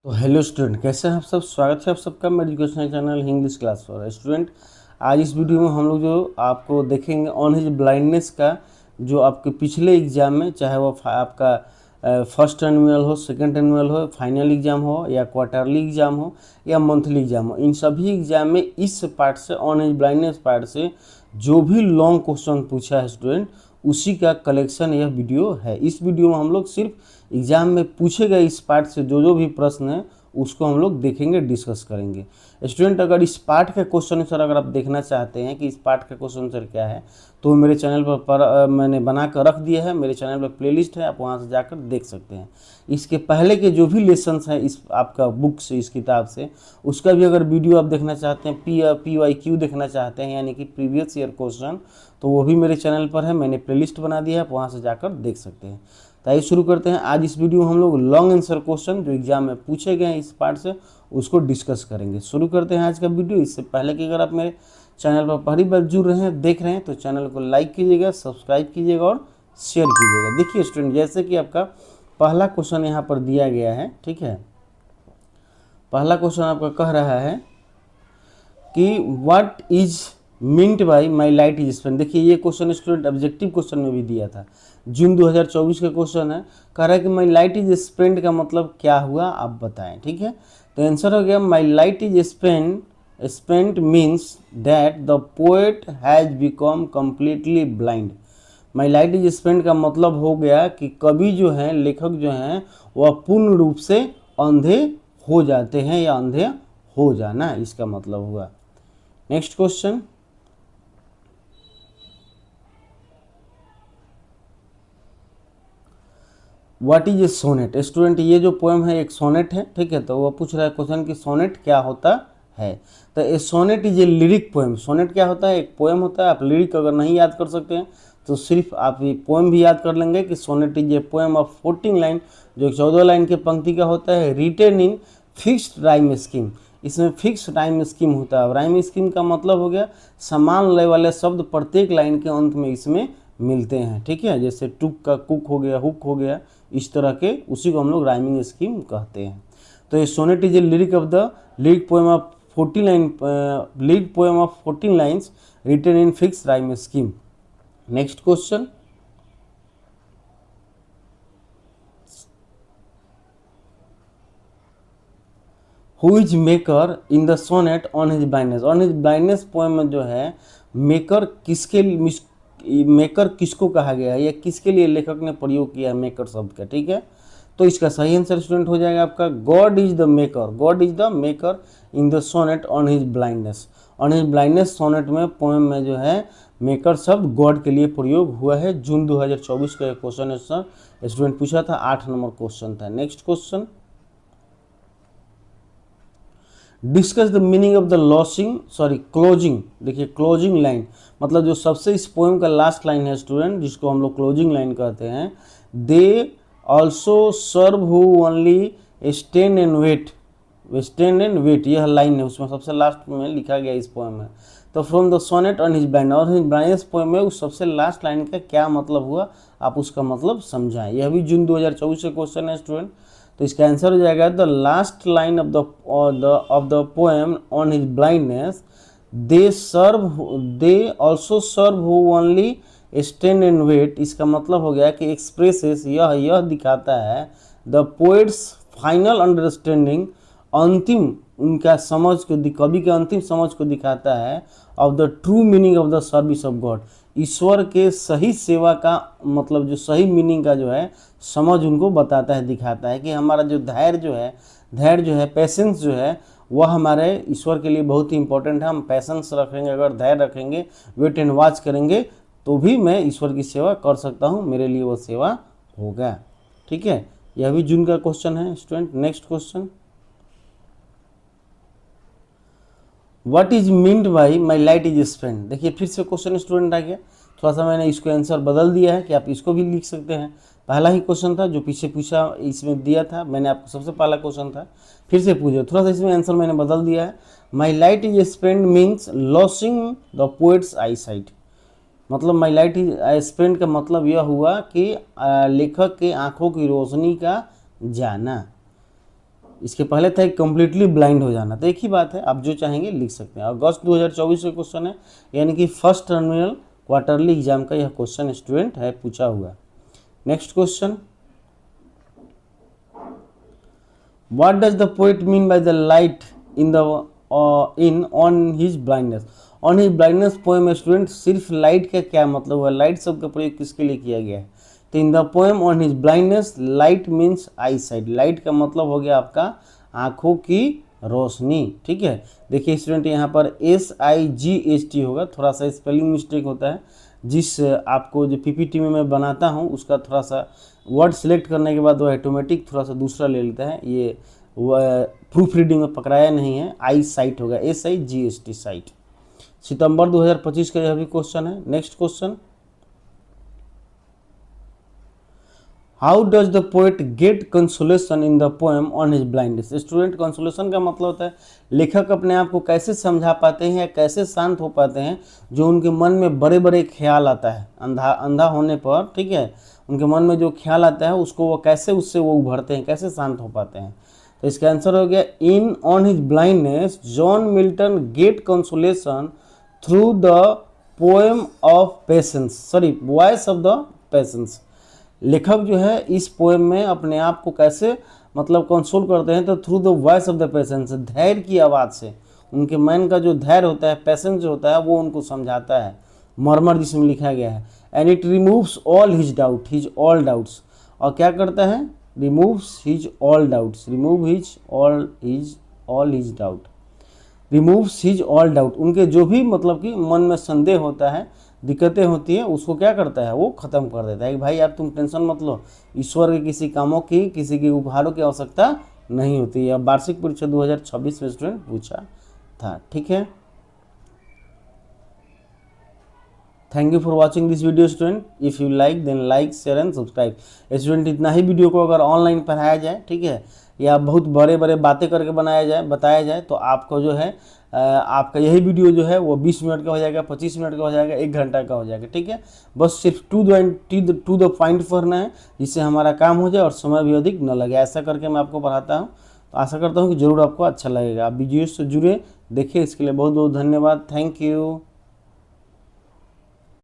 तो hello student, कैसे हैं आप सब। स्वागत है आप सबका मेरे educational channel English class for student. आज इस वीडियो में हम लोग जो आपको देखेंगे ऑन हिज ब्लाइंडनेस का, जो आपके पिछले एग्जाम में, चाहे वो आपका फर्स्ट एनुअल हो, सेकंड एनुअल हो, फाइनल एग्जाम हो, या क्वार्टरली एग्जाम हो, या मंथली एग्जाम हो, इन सभी एग्जाम में इस पार्ट से, ऑन हिज ब्लाइंडनेस पार्ट से जो भी लॉन्ग क्वेश्चन पूछा है स्टूडेंट, उसी का कलेक्शन यह वीडियो है। इस वीडियो में हम लोग सिर्फ एग्जाम में पूछे गए इस पार्ट से जो भी प्रश्न है उसको हम लोग देखेंगे, डिस्कस करेंगे। स्टूडेंट, अगर इस पार्ट का क्वेश्चन आंसर अगर आप देखना चाहते हैं कि इस पार्ट का क्वेश्चन आंसर क्या है, तो मेरे चैनल पर मैंने बना कर रख दिया है। मेरे चैनल पर प्लेलिस्ट है, आप वहां से जाकर देख सकते हैं। इसके पहले के जो भी लेसन्स हैं इस आपका बुक से, इस किताब से, उसका भी अगर वीडियो आप देखना चाहते हैं, PYQ देखना चाहते हैं, यानी कि प्रीवियस ईयर क्वेश्चन, तो वो भी मेरे चैनल पर है। मैंने प्लेलिस्ट बना दिया है, आप वहाँ से जाकर देख सकते हैं। तो आइए शुरू करते हैं। आज इस वीडियो में हम लोग लॉन्ग आंसर क्वेश्चन जो एग्जाम में पूछे गए हैं इस पार्ट से, उसको डिस्कस करेंगे। शुरू करते हैं आज का वीडियो। इससे पहले कि अगर आप मेरे चैनल पर पहली बार जुड़ रहे हैं, देख रहे हैं, तो चैनल को लाइक कीजिएगा, सब्सक्राइब कीजिएगा और शेयर कीजिएगा। देखिए स्टूडेंट, जैसे कि आपका पहला क्वेश्चन यहाँ पर दिया गया है, ठीक है। पहला क्वेश्चन आपका कह रहा है कि what is meant by my light is spent. देखिए ये क्वेश्चन स्टूडेंट ऑब्जेक्टिव क्वेश्चन में भी दिया था, जून 2024 का क्वेश्चन है। कह रहा है कि माई लाइट इज स्पेंट का मतलब क्या हुआ, आप बताएं, ठीक है। तो आंसर हो गया माई light is spent means that the poet has become completely blind. My light is spent का मतलब हो गया कि कवि जो हैं, लेखक जो हैं, वह पूर्ण रूप से अंधे हो जाते हैं, या अंधे हो जाना, इसका मतलब हुआ। Next question, what is a sonnet. Student, ये जो पोएम है एक सोनेट है, ठीक है। तो वो पूछ रहा है क्वेश्चन कि सोनेट क्या होता है। तो a sonnet is a lyric poem. Sonnet क्या होता है, एक पोएम होता है। आप लिरिक अगर नहीं याद कर सकते हैं तो सिर्फ आप ये पोएम भी याद कर लेंगे कि sonnet is a poem of 14 line, जो 14 लाइन के पंक्ति का होता है, written in fixed rhyme scheme. इसमें फिक्स राइम स्कीम होता है। राइम स्कीम का मतलब हो गया समान लय वाले शब्द प्रत्येक लाइन के अंत में इसमें मिलते हैं, ठीक है। जैसे टुक का कुक हो गया, हुक हो गया, इस तरह के, उसी को हम लोग राइमिंग स्कीम कहते हैं। तो ये sonnet is a lyric of the lyric poem of 14 lines written in fix rhyme scheme. Next question, who is maker in the sonnet on his blindness. On his blindness poem में जो है maker maker किसको कहा गया है, या किसके लिए लेखक ने प्रयोग किया है मेकर शब्द का, ठीक है। तो इसका सही आंसर स्टूडेंट हो जाएगा आपका God is the maker. God is the maker in the sonnet on his blindness. On his blindness sonnet में, पोएम में जो है मेकर शब्द गॉड के लिए प्रयोग हुआ है। जून 2024 का एक क्वेश्चन स्टूडेंट पूछा था, 8 नंबर क्वेश्चन था। Next question, discuss the meaning of the closing. देखिए क्लोजिंग लाइन मतलब जो सबसे इस पोएम का लास्ट लाइन है स्टूडेंट, जिसको हम लोग क्लोजिंग लाइन कहते हैं। They also serve who only stand and wait, यह लाइन है, उसमें सबसे लास्ट में लिखा गया इस पोएम में। तो from the sonnet on his blind, और हिज ब्लाइंडनेस पोएम में उस सबसे लास्ट लाइन का क्या मतलब हुआ, आप उसका मतलब समझाएं। यह भी जून 2024 से क्वेश्चन है स्टूडेंट। तो इसका आंसर हो जाएगा the last line of the poem on his blindness, they also serve who only stand and wait. इसका मतलब हो गया कि एक्सप्रेसेस, यह दिखाता है द पोएट्स फाइनल अंडरस्टैंडिंग, अंतिम उनका समझ को, कवि के अंतिम समझ को दिखाता है, of the true meaning of the service of God. ईश्वर के सही सेवा का मतलब जो सही मीनिंग का जो है समझ उनको बताता है, दिखाता है कि हमारा जो धैर्य जो है, पेशेंस जो है, वह हमारे ईश्वर के लिए बहुत ही इंपॉर्टेंट है। हम पेशेंस रखेंगे, अगर धैर्य रखेंगे, वेट एंड वॉच करेंगे, तो भी मैं ईश्वर की सेवा कर सकता हूँ, मेरे लिए वो सेवा होगा, ठीक है। यह भी जून का क्वेश्चन है student. Next question, what is meant by my light is spent. देखिए फिर से क्वेश्चन स्टूडेंट आ गया, थोड़ा सा मैंने इसको आंसर बदल दिया है कि आप इसको भी लिख सकते हैं। पहला ही क्वेश्चन था जो पीछे पूछा, इसमें दिया था मैंने आपको, सबसे पहला क्वेश्चन था, फिर से पूछे, थोड़ा सा इसमें आंसर मैंने बदल दिया है। माई light is spent means losing the poets I site. मतलब माई लाइट इज स्पेंट का मतलब यह हुआ कि लेखक के आंखों की रोशनी का जाना। इसके पहले था कम्प्लीटली ब्लाइंड हो जाना। तो एक ही बात है, आप जो चाहेंगे लिख सकते हैं। अगस्त 2024 का क्वेश्चन है, यानी कि फर्स्ट टर्मिनल क्वार्टरली एग्जाम का यह क्वेश्चन स्टूडेंट है पूछा हुआ। Next question, what does the poet mean by the light in on his blindness. On his blindness poem में स्टूडेंट सिर्फ लाइट का क्या मतलब हुआ, लाइट शब्द का प्रयोग किसके लिए किया गया है। तो इन the poem on his blindness light means I site. Light का मतलब हो गया आपका आंखों की रोशनी। ठीक है, देखिए स्टूडेंट यहाँ पर SIGHT होगा, थोड़ा सा स्पेलिंग मिस्टेक होता है। जिस आपको जो PPT में मैं बनाता हूँ उसका थोड़ा सा वर्ड सेलेक्ट करने के बाद वो ऑटोमेटिक थोड़ा सा दूसरा ले लेता है, ये प्रूफ रीडिंग में पकड़ाया नहीं है। आई साइट होगा, SIGHT साइट। सितंबर 2025 का यह भी क्वेश्चन है। Next question, how does the poet get consolation in the poem on his blindness. Student consolation का मतलब होता है लेखक अपने आप को कैसे समझा पाते हैं या कैसे शांत हो पाते हैं जो उनके मन में बड़े बड़े ख्याल आता है अंधा होने पर। ठीक है, उनके मन में जो ख्याल आता है उसको वो कैसे उससे वो उभरते हैं, कैसे शांत हो पाते हैं। तो इसका आंसर हो गया, in on his blindness John Milton get consolation through the poem of patience, sorry voice of the patience. लेखक जो है इस पोएम में अपने आप को कैसे मतलब कंसोल करते हैं, तो through the voice of the patience, धैर्य की आवाज़ से। उनके मन का जो धैर्य होता है, पेशेंस जो होता है, वो उनको समझाता है। मर्मर जिसमें लिखा गया है, and it removes all his doubt, his all doubts. और क्या करता है, removes his all doubts, remove his all his doubt, removes his all doubt. उनके जो भी मतलब कि मन में संदेह होता है, दिक्कतें होती है, उसको क्या करता है, वो ख़त्म कर देता है कि भाई आप तुम टेंशन मत लो, ईश्वर के किसी कामों की, किसी के उपहारों की आवश्यकता नहीं होती है। वार्षिक परीक्षा 2026 में स्टूडेंट पूछा था। ठीक है, thank you for watching this video student. If you like then like share and subscribe. Student इतना ही वीडियो को अगर ऑनलाइन पढ़ाया जाए, ठीक है, या बहुत बड़े बड़े बातें करके बताया जाए तो आपको जो है आपका यही वीडियो जो है वो 20 मिनट का हो जाएगा, 25 मिनट का हो जाएगा, 1 घंटा का हो जाएगा। ठीक है, बस सिर्फ टू द पॉइंट पढ़ना है, जिससे हमारा काम हो जाए और समय भी अधिक न लगे। ऐसा करके मैं आपको पढ़ाता हूँ, तो आशा करता हूँ कि ज़रूर आपको अच्छा लगेगा। आप वीडियो से जुड़े देखिए, इसके लिए बहुत बहुत धन्यवाद। Thank you.